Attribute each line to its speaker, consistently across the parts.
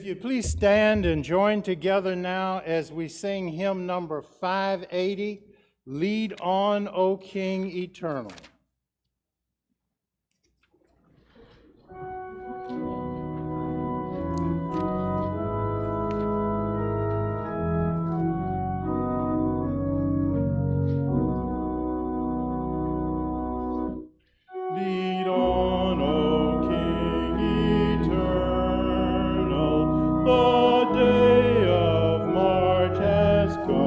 Speaker 1: you'd please stand and join together now as we sing hymn number 580, Lead On, O King Eternal. Lead on, O King eternal, the day of March has come.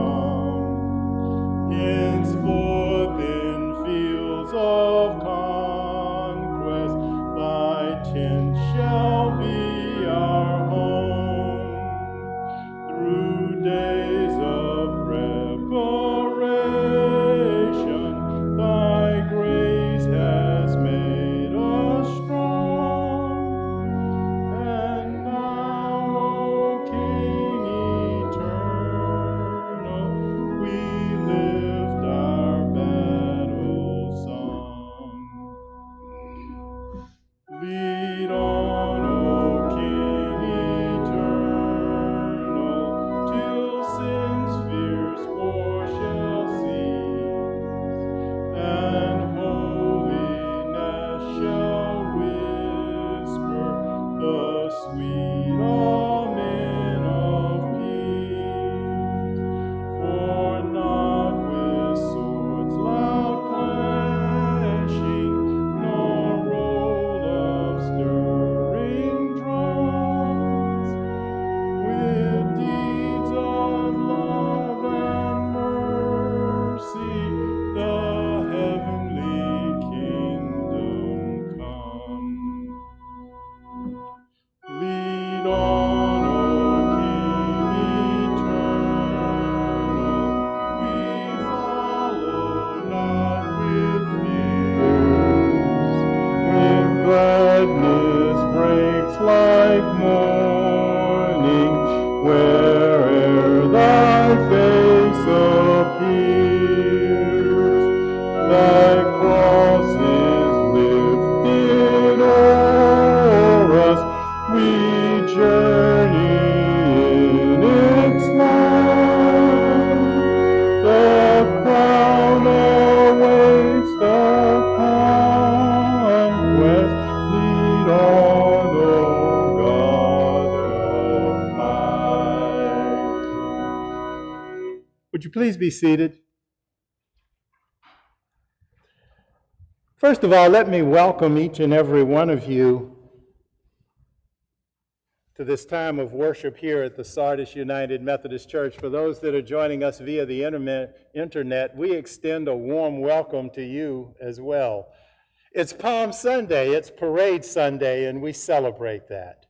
Speaker 1: Henceforth in fields of conquest, thy tent shall be our home. Through days of preparation, thy grace has made us strong. And now, O King eternal, we lift our battle song. Lead on, O King eternal, till sin's fierce war shall cease, and holiness shall whisper the sweet amen of peace. For not with swords loud clashing, nor roll of stirring drums, with deeds of love and mercy, the heavenly kingdom come. Lead on, O King eternal, we follow not with fears. When gladness breaks like morning, where'er thy face appears, thy cross is lifted o'er us, we journey in its light. The crown awaits the conquest. Lead on, O God of might. Would you please be seated? First of all, let me welcome each and every one of you to this time of worship here at the Sardis United Methodist Church. For those that are joining us via the internet, we extend a warm welcome to you as well. It's Palm Sunday, it's Parade Sunday, and we celebrate that.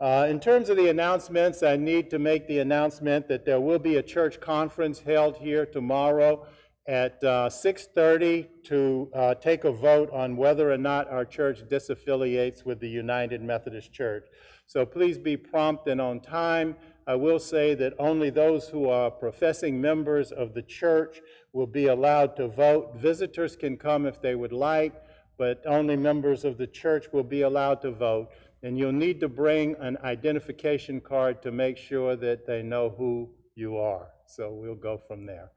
Speaker 1: In terms of the announcements, I need to make the announcement that there will be a church conference held here tomorrow at 6:30 to take a vote on whether or not our church disaffiliates with the United Methodist Church. So please be prompt and on time. I will say that only those who are professing members of the church will be allowed to vote. Visitors can come if they would like, but only members of the church will be allowed to vote. And you'll need to bring an identification card to make sure that they know who you are. So we'll go from there.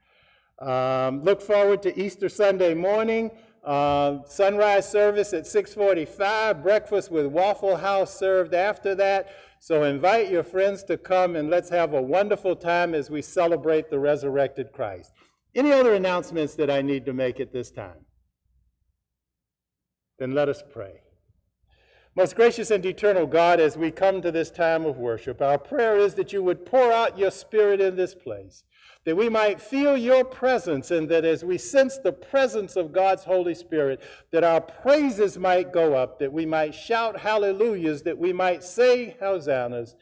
Speaker 1: Look forward to Easter Sunday morning. Sunrise service at 6:45, breakfast with Waffle House served after that. So invite your friends to come and let's have a wonderful time as we celebrate the resurrected Christ. Any other announcements that I need to make at this time? Then let us pray. Most gracious and eternal God, as we come to this time of worship, our prayer is that you would pour out your Spirit in this place, that we might feel your presence, and that as we sense the presence of God's Holy Spirit, that our praises might go up, that we might shout hallelujahs, that we might say hosannas,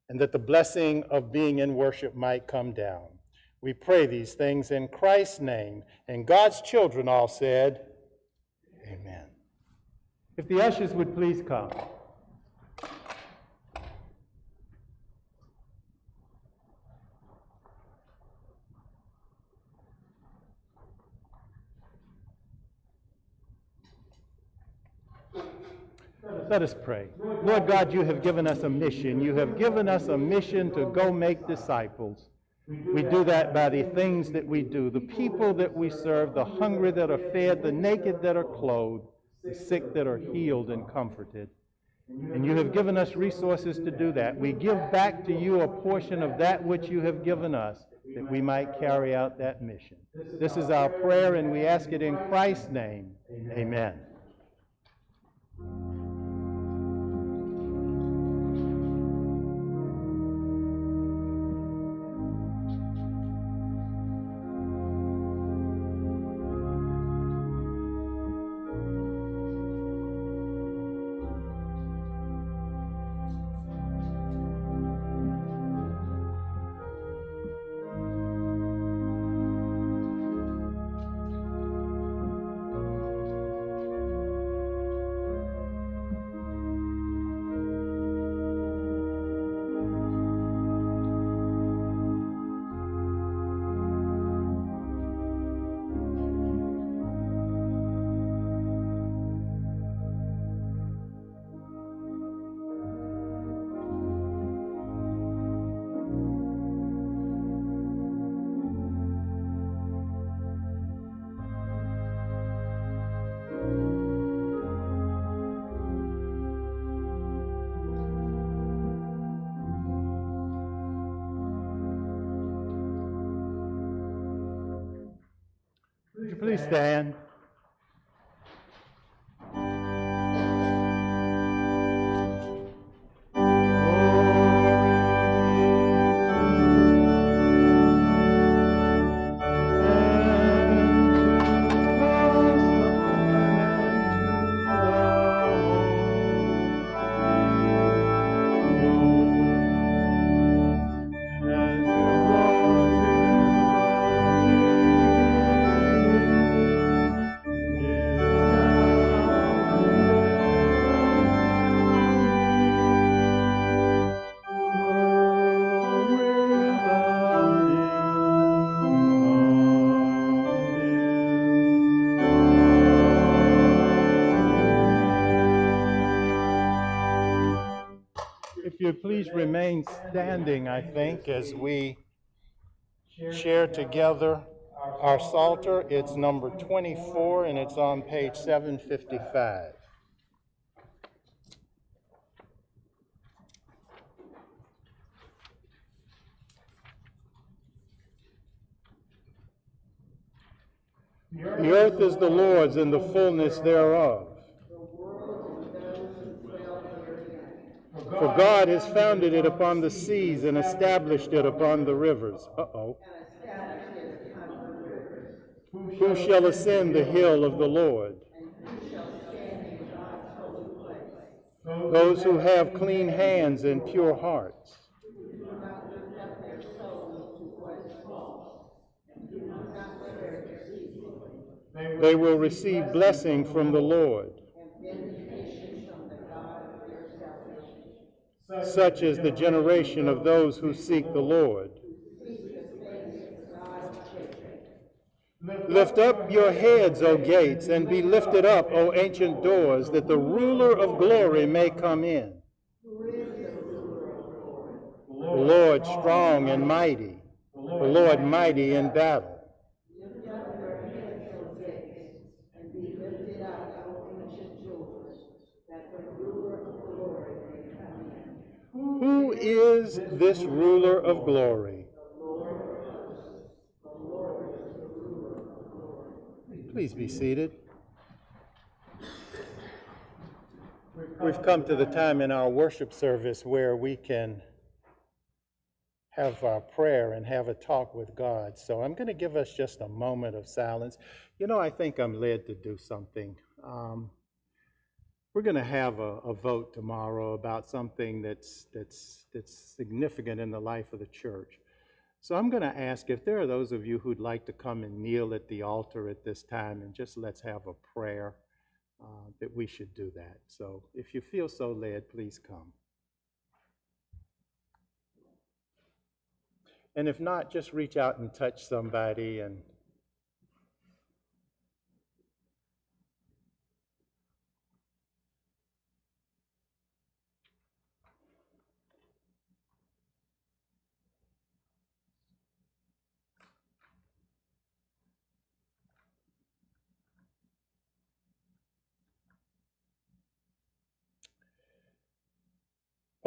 Speaker 1: and that the blessing of being in worship might come down. We pray these things in Christ's name, and God's children all said, amen. If the ushers would please come. Let us Let us pray. Lord God, you have given us a mission. You have given us a mission to go make disciples. We do that by the things that we do, the people that we serve, the hungry that are fed, the naked that are clothed, the sick that are healed and comforted. And you have given us resources to do that. We give back to you a portion of that which you have given us, that we might carry out that mission. This is our prayer, and we ask it in Christ's name. Amen. Would you please stand? If you please remain standing, I think, as we share together our Psalter. It's number 24, and it's on page 755. The earth is the Lord's and the fullness thereof. For God has founded it upon the seas and established it upon the rivers. Who shall ascend the hill of the Lord? Those who have clean hands and pure hearts. They will receive blessing from the Lord. Such is the generation of those who seek the Lord. Lift up your heads, O gates, and be lifted up, O ancient doors, that the ruler of glory may come in. The Lord strong and mighty, the Lord mighty in battle. Lift up your heads, O gates, and be lifted up, O ancient doors, that the ruler of glory may come in. Who is this ruler of glory? Please be seated. We've come to the time in our worship service where we can have our prayer and have a talk with God. So I'm going to give us just a moment of silence. You know, I think I'm led to do something. We're going to have a vote tomorrow about something that's significant in the life of the church. So I'm going to ask if there are those of you who'd like to come and kneel at the altar at this time, and just let's have a prayer, that we should do that. So if you feel so led, please come. And if not, just reach out and touch somebody and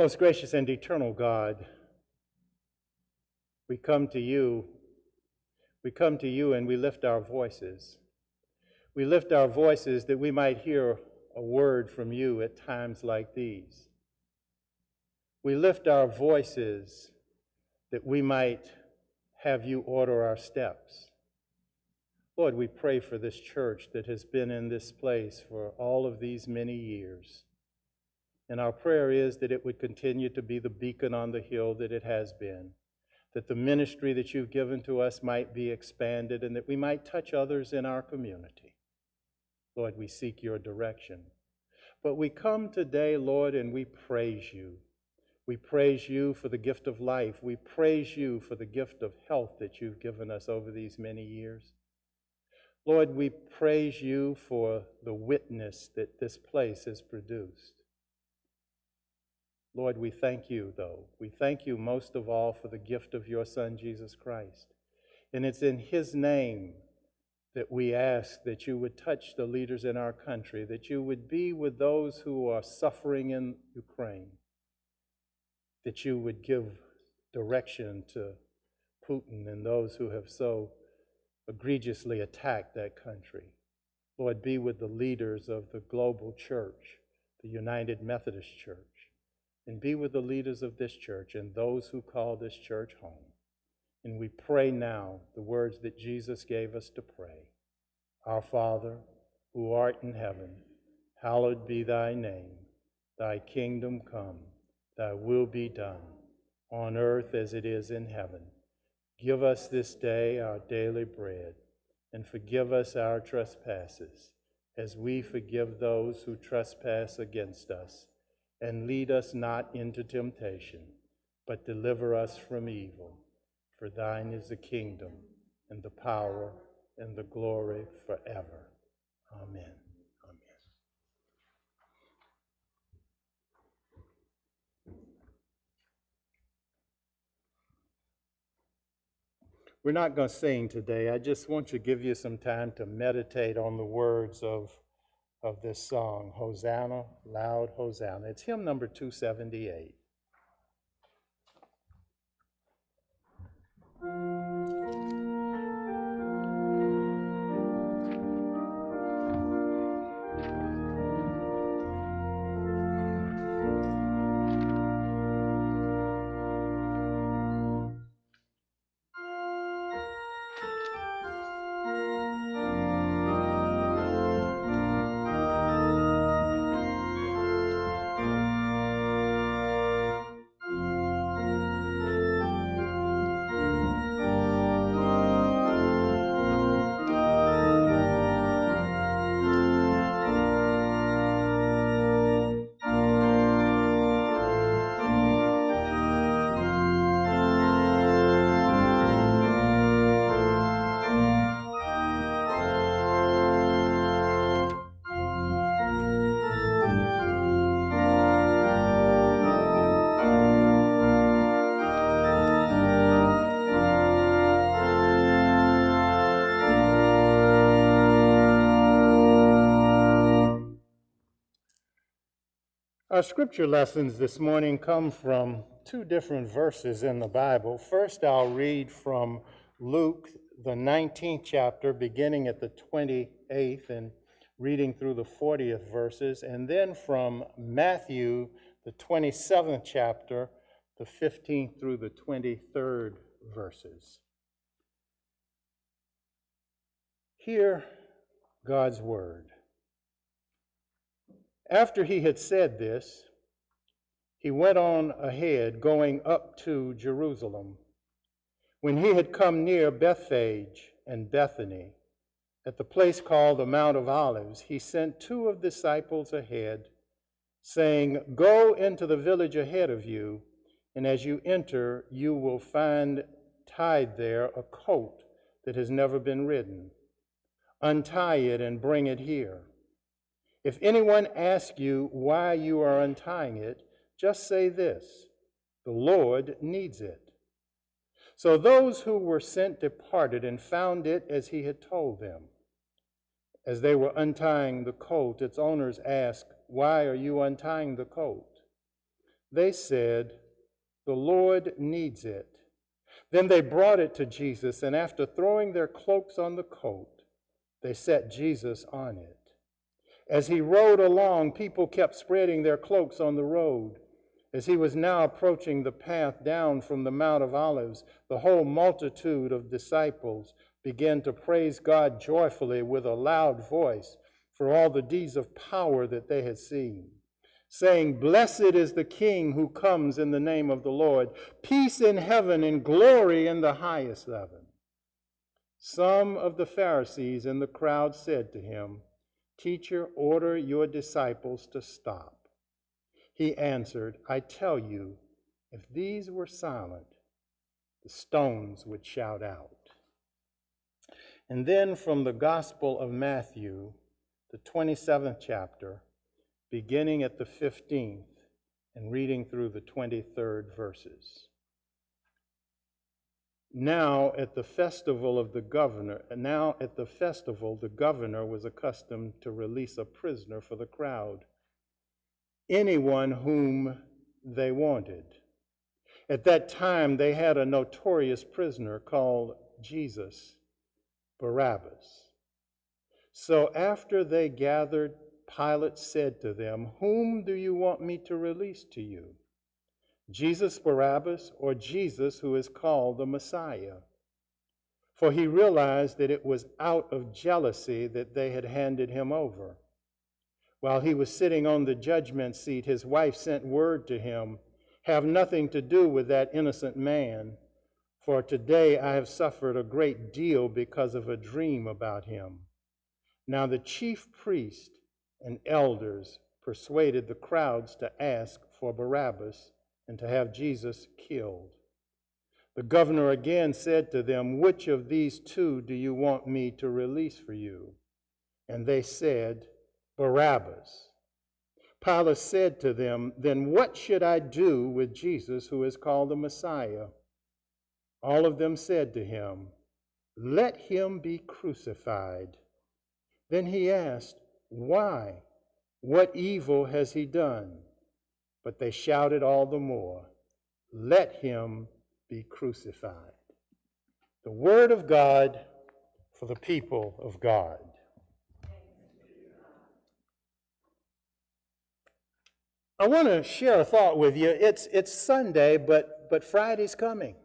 Speaker 1: Most gracious and eternal God, we come to you. We come to you and we lift our voices. We lift our voices that we might hear a word from you at times like these. We lift our voices that we might have you order our steps. Lord, we pray for this church that has been in this place for all of these many years. And our prayer is that it would continue to be the beacon on the hill that it has been, that the ministry that you've given to us might be expanded and that we might touch others in our community. Lord, we seek your direction. But we come today, Lord, and we praise you. We praise you for the gift of life. We praise you for the gift of health that you've given us over these many years. Lord, we praise you for the witness that this place has produced. Lord, we thank you, though. We thank you most of all for the gift of your Son, Jesus Christ. And it's in his name that we ask that you would touch the leaders in our country, that you would be with those who are suffering in Ukraine, that you would give direction to Putin and those who have so egregiously attacked that country. Lord, be with the leaders of the global church, the United Methodist Church, and be with the leaders of this church and those who call this church home. And we pray now the words that Jesus gave us to pray. Our Father, who art in heaven, hallowed be thy name. Thy kingdom come, thy will be done, on earth as it is in heaven. Give us this day our daily bread, and forgive us our trespasses, as we forgive those who trespass against us. And lead us not into temptation, but deliver us from evil. For thine is the kingdom, and the power, and the glory forever. Amen. Amen. We're not going to sing today. I just want to give you some time to meditate on the words of this song, Hosanna, Loud Hosanna. It's hymn number 278. Our scripture lessons this morning come from two different verses in the Bible. First, I'll read from Luke, the 19th chapter, beginning at the 28th and reading through the 40th verses, and then from Matthew, the 27th chapter, the 15th through the 23rd verses. Hear God's word. After he had said this, he went on ahead, going up to Jerusalem. When he had come near Bethphage and Bethany, at the place called the Mount of Olives, he sent two of the disciples ahead, saying, "Go into the village ahead of you, and as you enter, you will find tied there a coat that has never been ridden. Untie it and bring it here. If anyone asks you why you are untying it, just say this: the Lord needs it." So those who were sent departed and found it as he had told them. As they were untying the coat, its owners asked, "Why are you untying the coat?" They said, "The Lord needs it." Then they brought it to Jesus, and after throwing their cloaks on the coat, they set Jesus on it. As he rode along, people kept spreading their cloaks on the road. As he was now approaching the path down from the Mount of Olives, the whole multitude of disciples began to praise God joyfully with a loud voice for all the deeds of power that they had seen, saying, "Blessed is the King who comes in the name of the Lord. Peace in heaven and glory in the highest heaven." Some of the Pharisees in the crowd said to him, "Teacher, order your disciples to stop." He answered, "I tell you, if these were silent, the stones would shout out." And then from the Gospel of Matthew, the 27th chapter, beginning at the 15th and reading through the 23rd verses. Now at the festival, the governor was accustomed to release a prisoner for the crowd, anyone whom they wanted. At that time, they had a notorious prisoner called Jesus, Barabbas. So after they gathered, Pilate said to them, "Whom do you want me to release to you? Jesus Barabbas, or Jesus who is called the Messiah?" For he realized that it was out of jealousy that they had handed him over. While he was sitting on the judgment seat, his wife sent word to him, "Have nothing to do with that innocent man, for today I have suffered a great deal because of a dream about him." Now the chief priest and elders persuaded the crowds to ask for Barabbas and to have Jesus killed. The governor again said to them, "Which of these two do you want me to release for you?" And they said, "Barabbas." Pilate said to them, "Then what should I do with Jesus who is called the Messiah?" All of them said to him, "Let him be crucified." Then he asked, "Why? What evil has he done?" But they shouted all the more, "Let him be crucified." The word of God for the people of God. I want to share a thought with you. It's Sunday, but Friday's coming.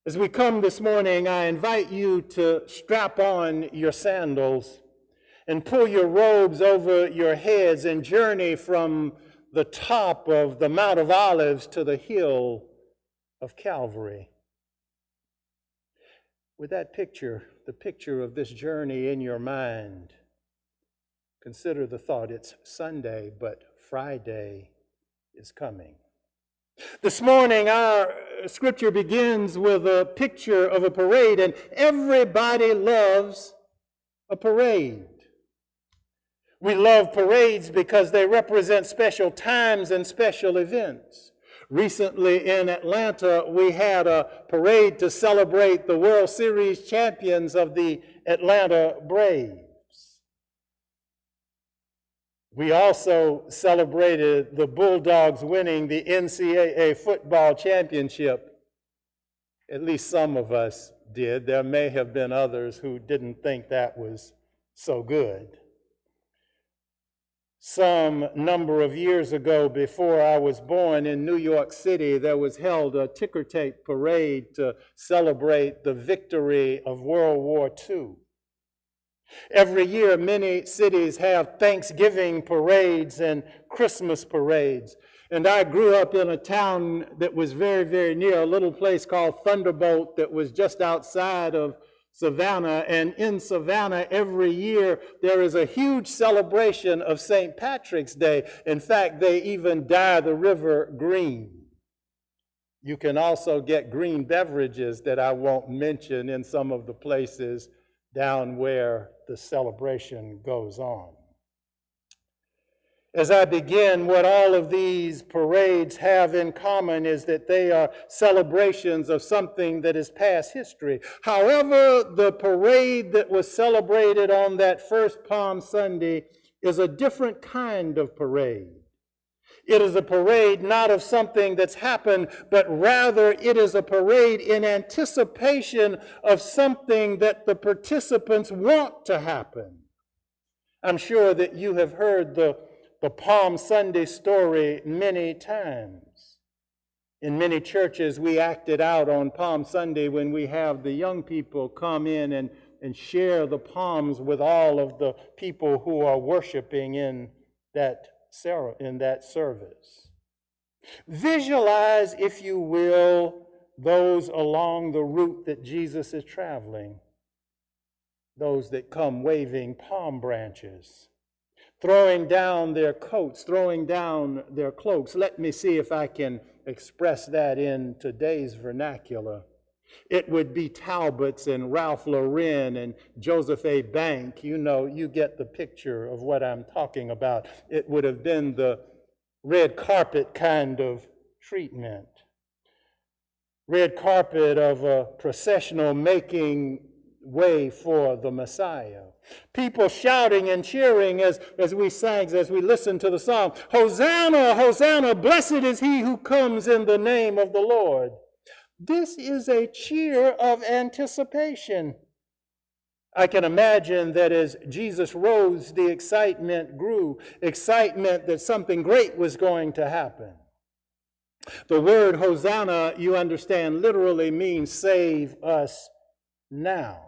Speaker 1: As we come this morning, I invite you to strap on your sandals and pull your robes over your heads and journey from the top of the Mount of Olives to the hill of Calvary. With that picture, the picture of this journey in your mind, consider the thought, it's Sunday, but Friday is coming. This morning, our scripture begins with a picture of a parade, and everybody loves a parade. We love parades because they represent special times and special events. Recently in Atlanta, we had a parade to celebrate the World Series champions of the Atlanta Braves. We also celebrated the Bulldogs winning the NCAA football championship. At least some of us did. There may have been others who didn't think that was so good. Some number of years ago, before I was born, in New York City, there was held a ticker tape parade to celebrate the victory of World War II. Every year, many cities have Thanksgiving parades and Christmas parades. And I grew up in a town that was very, very near a little place called Thunderbolt that was just outside of Savannah. And in Savannah, every year, there is a huge celebration of St. Patrick's Day. In fact, they even dye the river green. You can also get green beverages that I won't mention in some of the places down where the celebration goes on. As I begin, what all of these parades have in common is that they are celebrations of something that is past history. However, the parade that was celebrated on that first Palm Sunday is a different kind of parade. It is a parade not of something that's happened, but rather it is a parade in anticipation of something that the participants want to happen. I'm sure that you have heard the Palm Sunday story many times. In many churches, we act it out on Palm Sunday when we have the young people come in and share the palms with all of the people who are worshiping in that service. Visualize, if you will, those along the route that Jesus is traveling. Those that come waving palm branches, throwing down their coats, throwing down their cloaks. Let me see if I can express that in today's vernacular. It would be Talbots and Ralph Lauren and Joseph A. Bank. You know, you get the picture of what I'm talking about. It would have been the red carpet kind of treatment. Red carpet of a processional making way for the Messiah. People shouting and cheering as we sang, as we listened to the song, Hosanna, Hosanna, blessed is he who comes in the name of the Lord. This is a cheer of anticipation. I can imagine that as Jesus rose, the excitement grew, excitement that something great was going to happen. The word Hosanna, you understand, literally means save us now.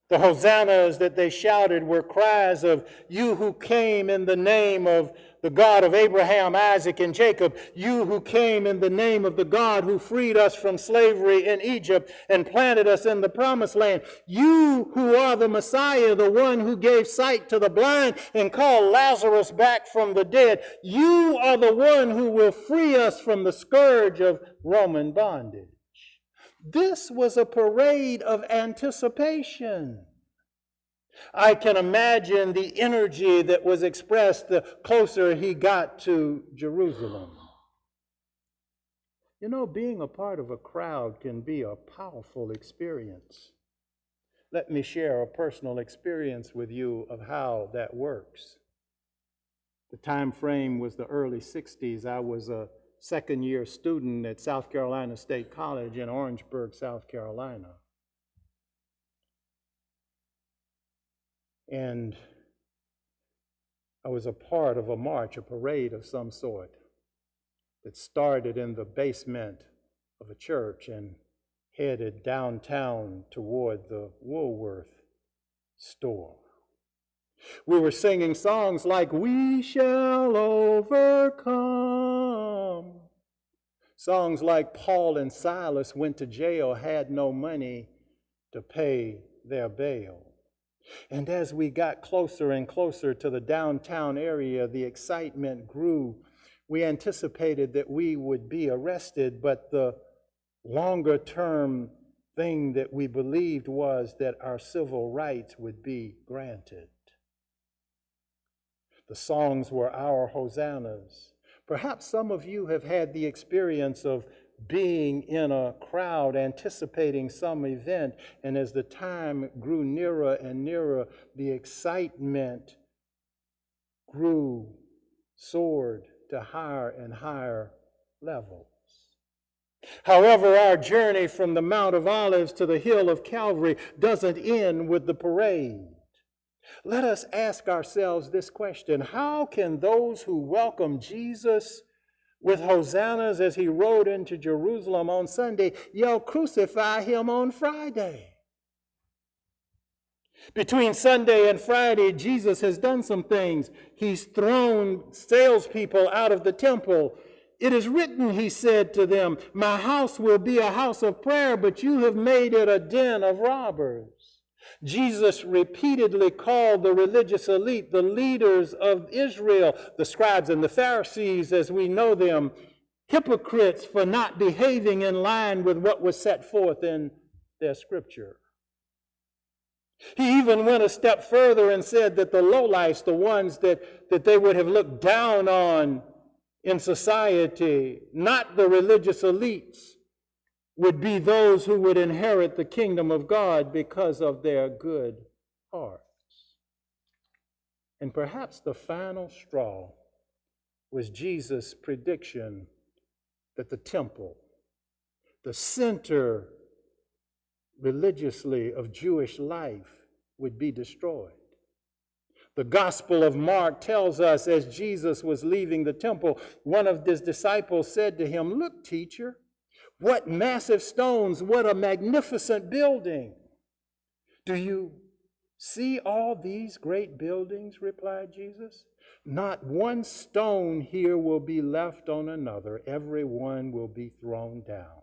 Speaker 1: The hosannas that they shouted were cries of, you who came in the name of the God of Abraham, Isaac, and Jacob, you who came in the name of the God who freed us from slavery in Egypt and planted us in the promised land, you who are the Messiah, the one who gave sight to the blind and called Lazarus back from the dead, you are the one who will free us from the scourge of Roman bondage. This was a parade of anticipation. I can imagine the energy that was expressed the closer he got to Jerusalem. You know, being a part of a crowd can be a powerful experience. Let me share a personal experience with you of how that works. The time frame was the early 60s. I was a second-year student at South Carolina State College in Orangeburg, South Carolina. And I was a part of a march, a parade of some sort that started in the basement of a church and headed downtown toward the Woolworth store. We were singing songs like, "We shall overcome." Songs like Paul and Silas went to jail, had no money to pay their bail. And as we got closer and closer to the downtown area, the excitement grew. We anticipated that we would be arrested, but the longer term thing that we believed was that our civil rights would be granted. The songs were our hosannas. Perhaps some of you have had the experience of being in a crowd anticipating some event, and as the time grew nearer and nearer, the excitement grew, soared to higher and higher levels. However, our journey from the Mount of Olives to the hill of Calvary doesn't end with the parade. Let us ask ourselves this question: how can those who welcome Jesus with hosannas as he rode into Jerusalem on Sunday yell, "Crucify him" on Friday? Between Sunday and Friday, Jesus has done some things. He's thrown salespeople out of the temple. It is written, he said to them, "My house will be a house of prayer, but you have made it a den of robbers." Jesus repeatedly called the religious elite, the leaders of Israel, the scribes and the Pharisees as we know them, hypocrites for not behaving in line with what was set forth in their scripture. He even went a step further and said that the lowlifes, the ones that they would have looked down on in society, not the religious elites, would be those who would inherit the kingdom of God because of their good hearts. And perhaps the final straw was Jesus' prediction that the temple, the center religiously of Jewish life, would be destroyed. The Gospel of Mark tells us as Jesus was leaving the temple, one of his disciples said to him, "Look, teacher, what massive stones, what a magnificent building." "Do you see all these great buildings?" replied Jesus. "Not one stone here will be left on another. Every one will be thrown down."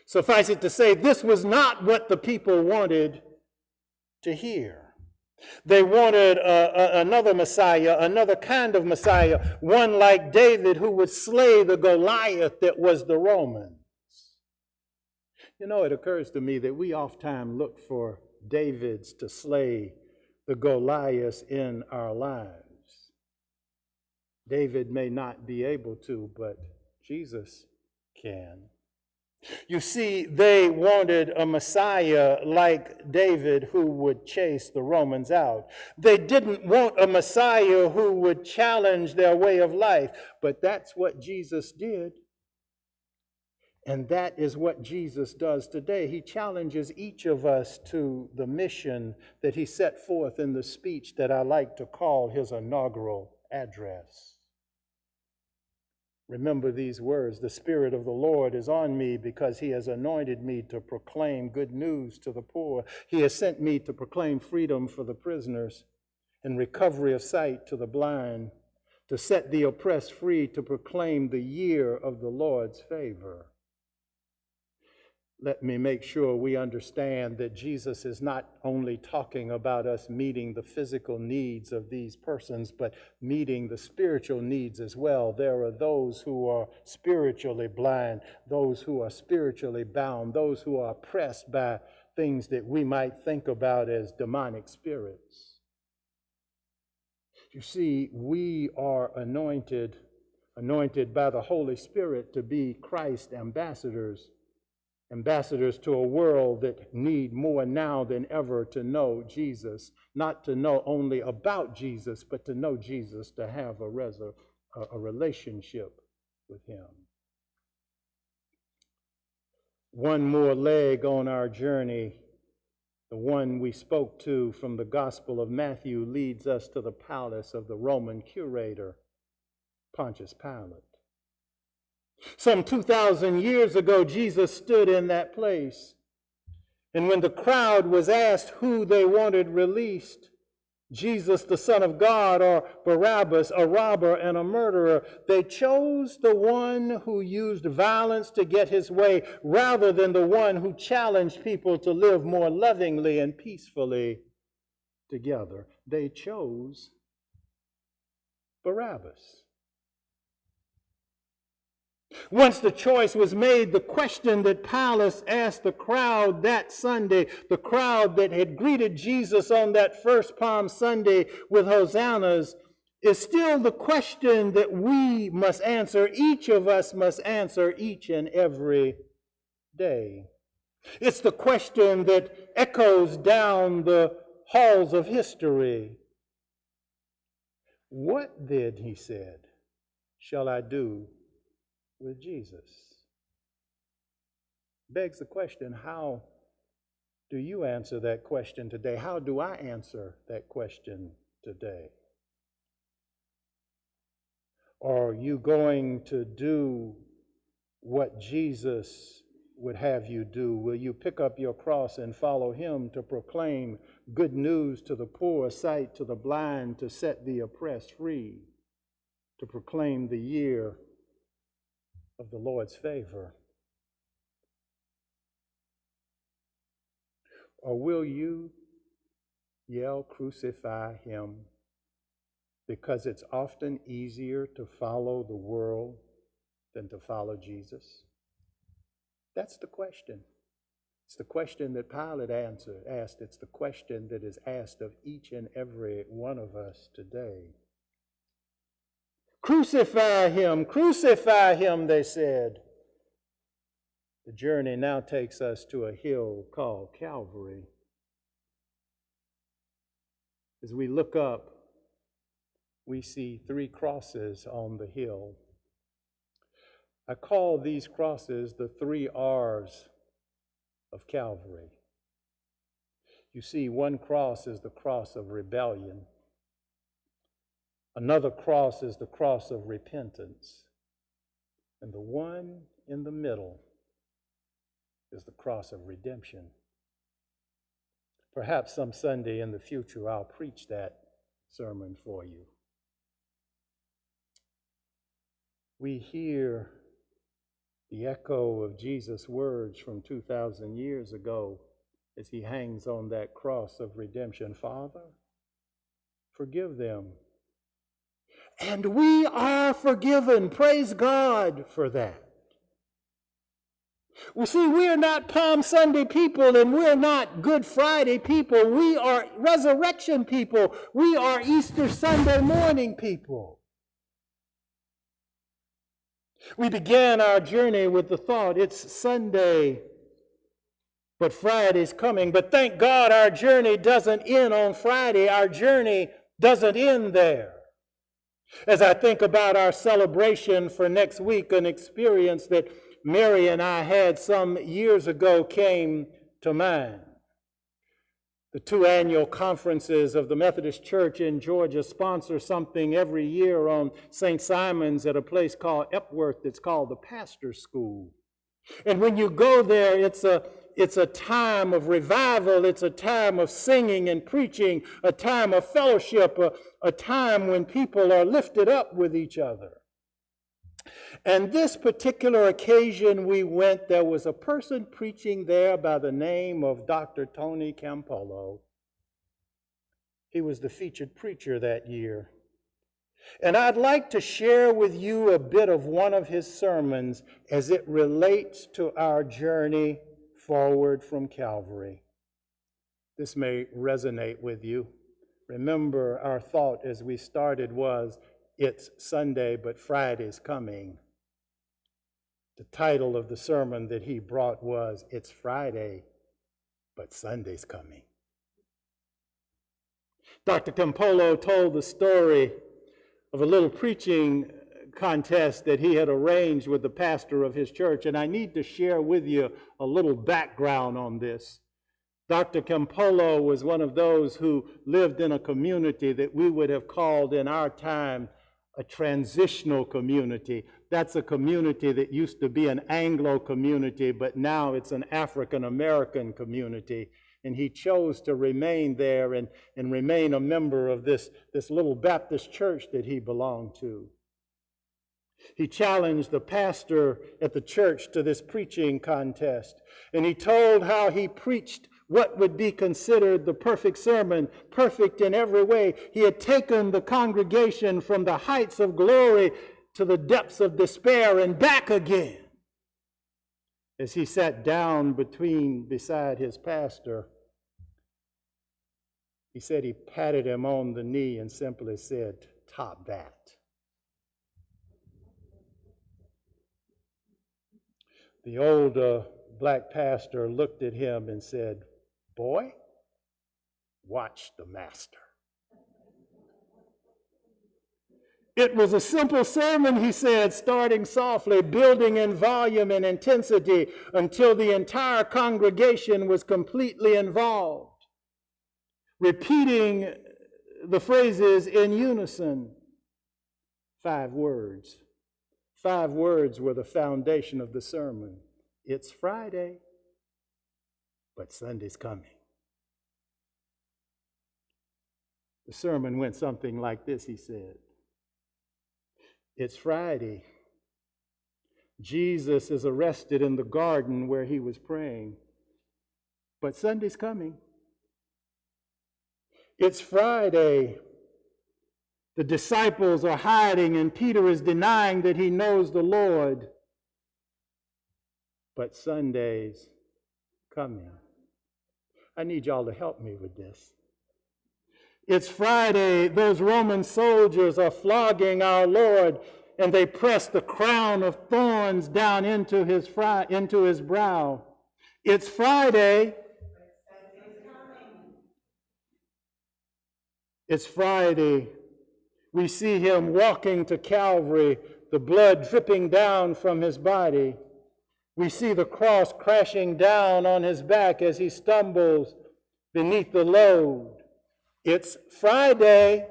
Speaker 1: Suffice it to say, this was not what the people wanted to hear. They wanted another Messiah, another kind of Messiah, one like David who would slay the Goliath that was the Romans. You know, it occurs to me that we oftentimes look for Davids to slay the Goliaths in our lives. David may not be able to, but Jesus can. You see, they wanted a Messiah like David who would chase the Romans out. They didn't want a Messiah who would challenge their way of life, but that's what Jesus did. And that is what Jesus does today. He challenges each of us to the mission that he set forth in the speech that I like to call his inaugural address. Remember these words: "The Spirit of the Lord is on me because he has anointed me to proclaim good news to the poor. He has sent me to proclaim freedom for the prisoners and recovery of sight to the blind, to set the oppressed free, to proclaim the year of the Lord's favor." Let me make sure we understand that Jesus is not only talking about us meeting the physical needs of these persons, but meeting the spiritual needs as well. There are those who are spiritually blind, those who are spiritually bound, those who are oppressed by things that we might think about as demonic spirits. You see, we are anointed by the Holy Spirit to be Christ's ambassadors to a world that need more now than ever to know Jesus, not to know only about Jesus, but to know Jesus, to have a relationship with him. One more leg on our journey, the one we spoke to from the Gospel of Matthew, leads us to the palace of the Roman curator, Pontius Pilate. Some 2,000 years ago, Jesus stood in that place. And when the crowd was asked who they wanted released, Jesus, the Son of God, or Barabbas, a robber and a murderer, they chose the one who used violence to get his way rather than the one who challenged people to live more lovingly and peacefully together. They chose Barabbas. Once the choice was made, the question that Pilate asked the crowd that Sunday, the crowd that had greeted Jesus on that first Palm Sunday with hosannas, is still the question that we must answer, each of us must answer each and every day. It's the question that echoes down the halls of history. "What then," he said, "shall I do with Jesus?" Begs the question, how do you answer that question today? How do I answer that question today? Are you going to do what Jesus would have you do? Will you pick up your cross and follow him to proclaim good news to the poor, sight to the blind, to set the oppressed free, to proclaim the year of the Lord's favor? Or will you yell, "Crucify him," because it's often easier to follow the world than to follow Jesus? That's the question. It's the question that Pilate asked. It's the question that is asked of each and every one of us today. "Crucify him," they said. The journey now takes us to a hill called Calvary. As we look up we see 3 crosses on the hill. I call these crosses the 3 R's of Calvary. You see, one cross is the cross of rebellion. Another cross is the cross of repentance. And the one in the middle is the cross of redemption. Perhaps some Sunday in the future I'll preach that sermon for you. We hear the echo of Jesus' words from 2,000 years ago as he hangs on that cross of redemption. Father, forgive them. And we are forgiven. Praise God for that. We see, we are not Palm Sunday people and we're not Good Friday people. We are resurrection people. We are Easter Sunday morning people. We began our journey with the thought, it's Sunday, but Friday's coming. But thank God our journey doesn't end on Friday. Our journey doesn't end there. As I think about our celebration for next week, an experience that Mary and I had some years ago came to mind. The 2 annual conferences of the Methodist Church in Georgia sponsor something every year on St. Simon's at a place called Epworth. It's called the Pastor's School. And when you go there, it's a time of revival. It's a time of singing and preaching, a time of fellowship, a time when people are lifted up with each other. And this particular occasion we went, there was a person preaching there by the name of Dr. Tony Campolo. He was the featured preacher that year. And I'd like to share with you a bit of one of his sermons as it relates to our journey forward from Calvary. This may resonate with you. Remember, our thought as we started was, it's Sunday, but Friday's coming. The title of the sermon that he brought was, it's Friday, but Sunday's coming. Dr. Campolo told the story of a little preaching contest that he had arranged with the pastor of his church, and I need to share with you a little background on this. Dr. Campolo was one of those who lived in a community that we would have called in our time a transitional community. That's a community that used to be an Anglo community, but now it's an African American community. And he chose to remain there and remain a member of this little Baptist church that he belonged to. He challenged the pastor at the church to this preaching contest. And he told how he preached what would be considered the perfect sermon, perfect in every way. He had taken the congregation from the heights of glory to the depths of despair and back again. As he sat down beside his pastor, he said he patted him on the knee and simply said, "Top that." The older black pastor looked at him and said, "Boy, watch the master." It was a simple sermon, he said, starting softly, building in volume and intensity until the entire congregation was completely involved, repeating the phrases in unison. 5 words. 5 words were the foundation of the sermon. It's Friday, but Sunday's coming. The sermon went something like this, he said. It's Friday. Jesus is arrested in the garden where he was praying, but Sunday's coming. It's Friday. The disciples are hiding and Peter is denying that he knows the Lord, but Sunday's coming. I need y'all to help me with this. It's Friday. Those Roman soldiers are flogging our Lord, and they press the crown of thorns down into his brow. It's Friday. It's Friday. We see him walking to Calvary, the blood dripping down from his body. We see the cross crashing down on his back as he stumbles beneath the load. It's Friday.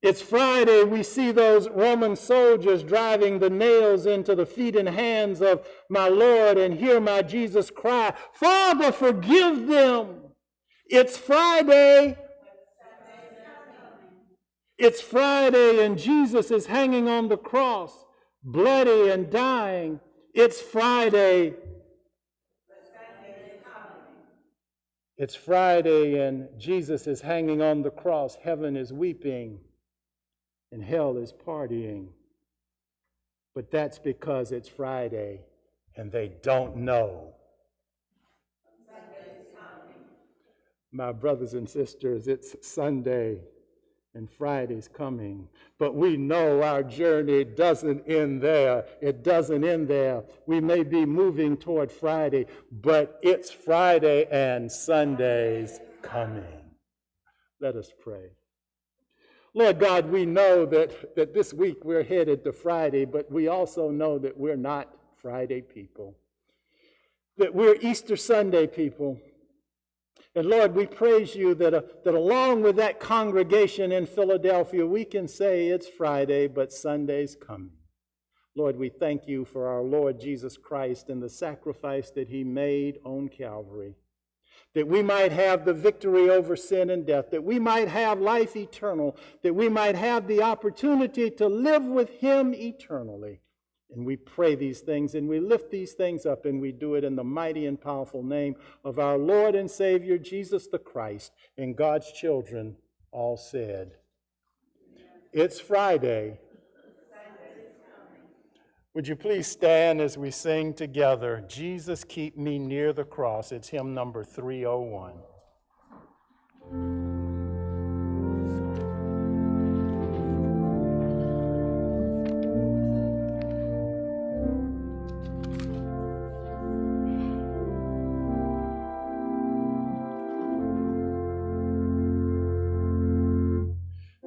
Speaker 1: It's Friday. We see those Roman soldiers driving the nails into the feet and hands of my Lord and hear my Jesus cry, Father, forgive them. It's Friday. It's Friday and Jesus is hanging on the cross, bloody and dying. It's Friday. It's Friday and Jesus is hanging on the cross. Heaven is weeping and hell is partying. But that's because it's Friday and they don't know. My brothers and sisters, it's Sunday and Friday's coming. But we know our journey doesn't end there. It doesn't end there. We may be moving toward Friday, but it's Friday and Sunday's coming. Let us pray. Lord God, we know that this week we're headed to Friday, but we also know that we're not Friday people, that we're Easter Sunday people. And Lord, we praise you that along with that congregation in Philadelphia, we can say it's Friday, but Sunday's coming. Lord, we thank you for our Lord Jesus Christ and the sacrifice that he made on Calvary, that we might have the victory over sin and death, that we might have life eternal, that we might have the opportunity to live with him eternally. And we pray these things and we lift these things up and we do it in the mighty and powerful name of our Lord and Savior, Jesus the Christ. And God's children all said, it's Friday. Would you please stand as we sing together, Jesus Keep Me Near the Cross. It's hymn number 301.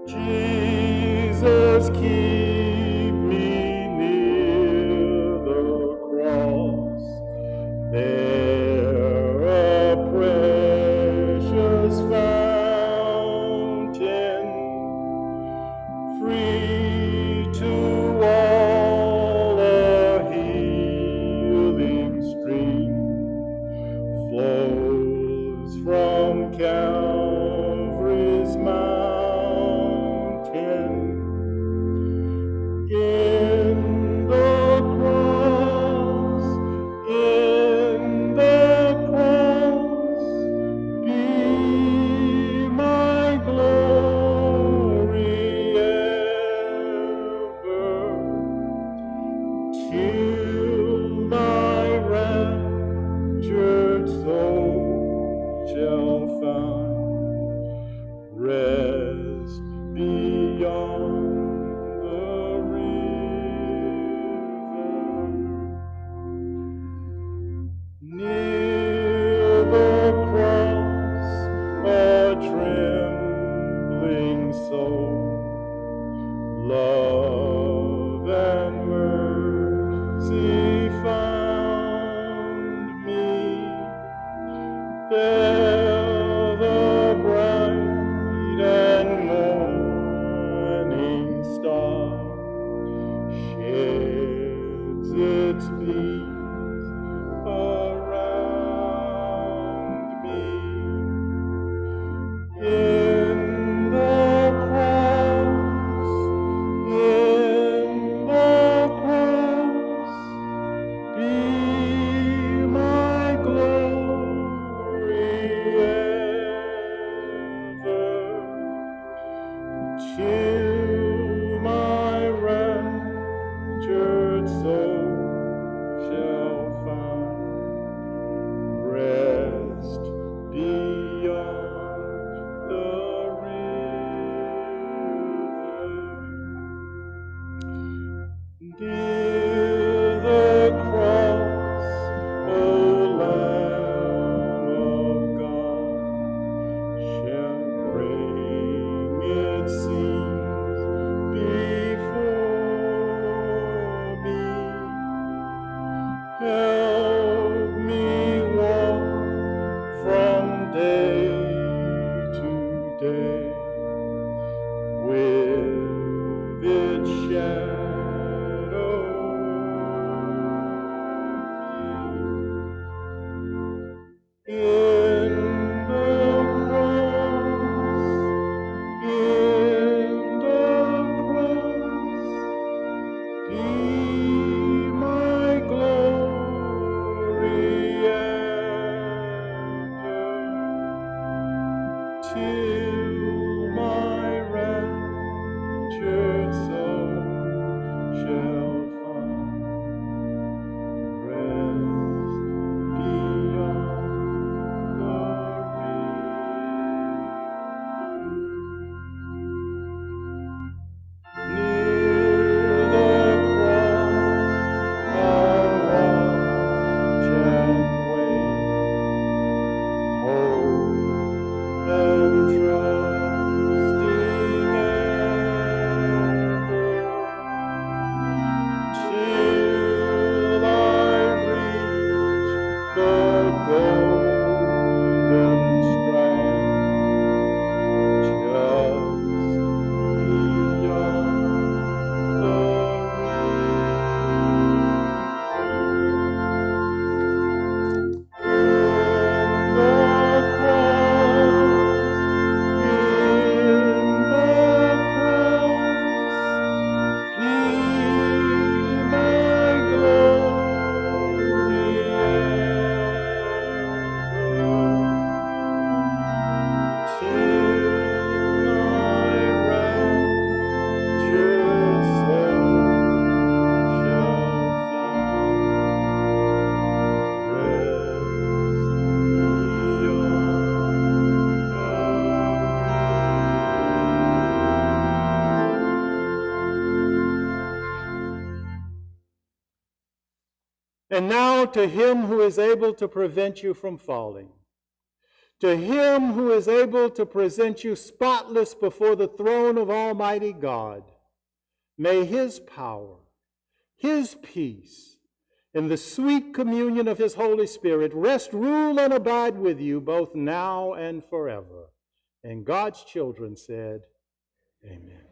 Speaker 1: Jesus, keep me near the cross, there a precious fountain, free to all a healing stream, flows from Calvary's mountain. In the cross, be my glory ever, till my raptured soul shall find rest beyond love and mercy found me. There the bright and morning star sheds its beams around me. In the cross, be my glory golden strand, just beyond the And now to him who is able to prevent you from falling, to him who is able to present you spotless before the throne of Almighty God, may his power, his peace, and the sweet communion of his Holy Spirit rest, rule, and abide with you both now and forever. And God's children said, Amen.